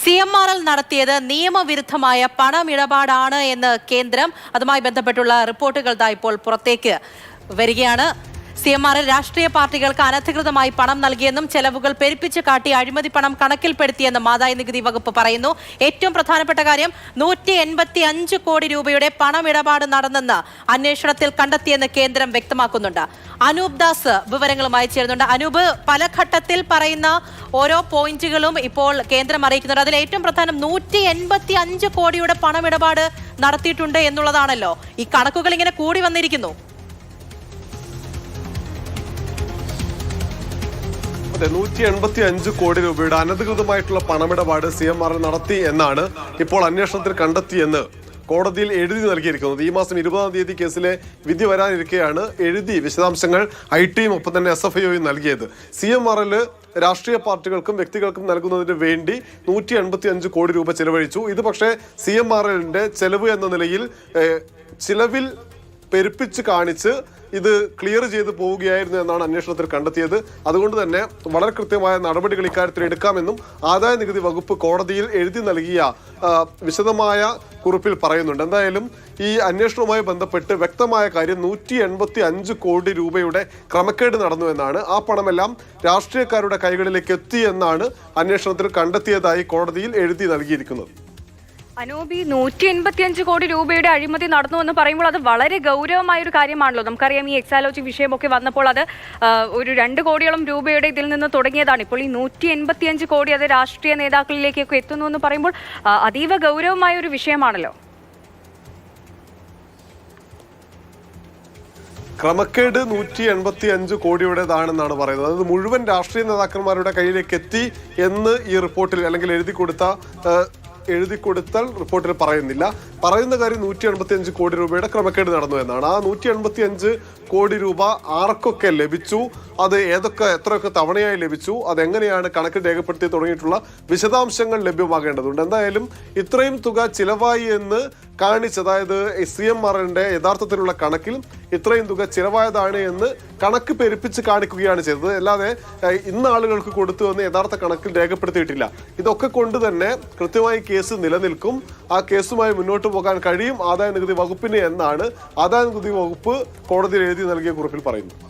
CMRL നടത്തിയത് നിയമവിരുദ്ധമായ പണമിടപാടാണ് എന്ന് കേന്ദ്രം. അതുമായി ബന്ധപ്പെട്ടുള്ള റിപ്പോർട്ടുകൾ ഇപ്പോൾ പുറത്തേക്ക് വരികയാണ്. CMRL രാഷ്ട്രീയ പാർട്ടികൾക്ക് അനധികൃതമായി പണം നൽകിയെന്നും ചെലവുകൾ പെരുപ്പിച്ച് കാട്ടി അഴിമതി പണം കണക്കിൽപ്പെടുത്തിയെന്നും ആദായനികുതി വകുപ്പ് പറയുന്നു. ഏറ്റവും പ്രധാനപ്പെട്ട കാര്യം 185 കോടി രൂപയുടെ പണമിടപാട് നടന്നെന്ന് അന്വേഷണത്തിൽ കണ്ടെത്തിയെന്ന് കേന്ദ്രം വ്യക്തമാക്കുന്നുണ്ട്. അനൂപ് ദാസ് വിവരങ്ങളുമായി ചേരുന്നുണ്ട്. അനൂപ്, പല ഘട്ടത്തിൽ പറയുന്ന ഓരോ പോയിന്റുകളും ഇപ്പോൾ കേന്ദ്രം അറിയിക്കുന്നുണ്ട്. അതിൽ ഏറ്റവും പ്രധാനം 185 കോടിയുടെ പണമിടപാട് നടത്തിയിട്ടുണ്ട് എന്നുള്ളതാണല്ലോ. ഈ കണക്കുകൾ ഇങ്ങനെ കൂടി വന്നിരിക്കുന്നു. 185 കോടി രൂപയുടെ അനധികൃതമായിട്ടുള്ള പണമിടപാട് CMRL നടത്തി എന്നാണ് ഇപ്പോൾ അന്വേഷണത്തിൽ കണ്ടെത്തിയെന്ന് കോടതിയിൽ എഴുതി നൽകിയിരിക്കുന്നത്. ഈ മാസം 20-ാം തീയതി കേസിലെ വിധി വരാനിരിക്കെയാണ് എഴുതി വിശദാംശങ്ങൾ IT-യും ഒപ്പം തന്നെ SFIയും നൽകിയത്. CMRL രാഷ്ട്രീയ പാർട്ടികൾക്കും വ്യക്തികൾക്കും നൽകുന്നതിന് വേണ്ടി 185 കോടി രൂപ ചെലവഴിച്ചു. ഇത് പക്ഷേ CMRLന്റെ ചെലവ് എന്ന നിലയിൽ ചിലവിൽ പെരുപ്പിച്ച് കാണിച്ച് ഇത് ക്ലിയർ ചെയ്ത് പോവുകയായിരുന്നു എന്നാണ് അന്വേഷണത്തിൽ കണ്ടെത്തിയത്. അതുകൊണ്ട് തന്നെ വളരെ കൃത്യമായ നടപടികൾ ഇക്കാര്യത്തിൽ എടുക്കാമെന്നും ആദായ നികുതി വകുപ്പ് കോടതിയിൽ എഴുതി നൽകിയ വിശദമായ കുറിപ്പിൽ പറയുന്നുണ്ട്. എന്തായാലും ഈ അന്വേഷണവുമായി ബന്ധപ്പെട്ട് വ്യക്തമായ കാര്യം 185 കോടി രൂപയുടെ ക്രമക്കേട് നടന്നു എന്നാണ്. ആ പണമെല്ലാം രാഷ്ട്രീയക്കാരുടെ കൈകളിലേക്ക് എത്തി എന്നാണ് അന്വേഷണത്തിൽ കണ്ടെത്തിയതായി കോടതിയിൽ എഴുതി നൽകിയിരിക്കുന്നത്. അനൂപി, 185 കോടി രൂപയുടെ അഴിമതി നടന്നു എന്ന് പറയുമ്പോൾ അത് വളരെ ഗൗരവമായ ഒരു കാര്യമാണല്ലോ. നമുക്കറിയാം, ഈ എക്സാലോജി വിഷയമൊക്കെ വന്നപ്പോൾ അത് ഒരു 2 കോടിയോളം രൂപയുടെ ഇതിൽ നിന്ന് തുടങ്ങിയതാണ്. ഇപ്പോൾ ഈ 185 കോടി അത് രാഷ്ട്രീയ നേതാക്കളിലേക്കൊക്കെ എത്തുന്നു എന്ന് പറയുമ്പോൾ അതീവ ഗൗരവമായ ഒരു വിഷയമാണല്ലോ. ക്രമക്കേട് 185 കോടിയുടേതാണെന്നാണ് പറയുന്നത്. അത് മുഴുവൻ രാഷ്ട്രീയ നേതാക്കന്മാരുടെ കയ്യിലേക്ക് എത്തി എന്ന് ഈ റിപ്പോർട്ടിൽ അല്ലെങ്കിൽ എഴുതി കൊടുത്താൽ റിപ്പോർട്ടിൽ പറയുന്നില്ല. പറയുന്ന കാര്യം 185 കോടി രൂപയുടെ ക്രമക്കേട് നടന്നു എന്നാണ്. ആ 185 കോടി രൂപ ആർക്കൊക്കെ ലഭിച്ചു, അത് എത്രയൊക്കെ തവണയായി ലഭിച്ചു, അതെങ്ങനെയാണ് കണക്കിൽ രേഖപ്പെടുത്തി തുടങ്ങിയിട്ടുള്ള വിശദാംശങ്ങൾ ലഭ്യമാകേണ്ടതുണ്ട്. എന്തായാലും ഇത്രയും തുക ചിലവായി എന്ന് കാണിച്ച്, അതായത് CMRLന്റെ യഥാർത്ഥത്തിലുള്ള കണക്കിൽ ഇത്രയും തുക ചിലവായതാണ് എന്ന് കണക്ക് പെരുപ്പിച്ച് കാണിക്കുകയാണ് ചെയ്തത്. അല്ലാതെ ഇന്ന് ആളുകൾക്ക് കൊടുത്തു എന്ന് യഥാർത്ഥ കണക്കിൽ രേഖപ്പെടുത്തിയിട്ടില്ല. ഇതൊക്കെ കൊണ്ട് തന്നെ കൃത്യമായി കേസ് നിലനിൽക്കും. ആ കേസുമായി മുന്നോട്ട് പോകാൻ കഴിയും ആദായ നികുതി വകുപ്പിന് എന്നാണ് ആദായ നികുതി വകുപ്പ് കോടതിയിൽ എഴുതി നൽകിയ കുറിപ്പിൽ പറയുന്നത്.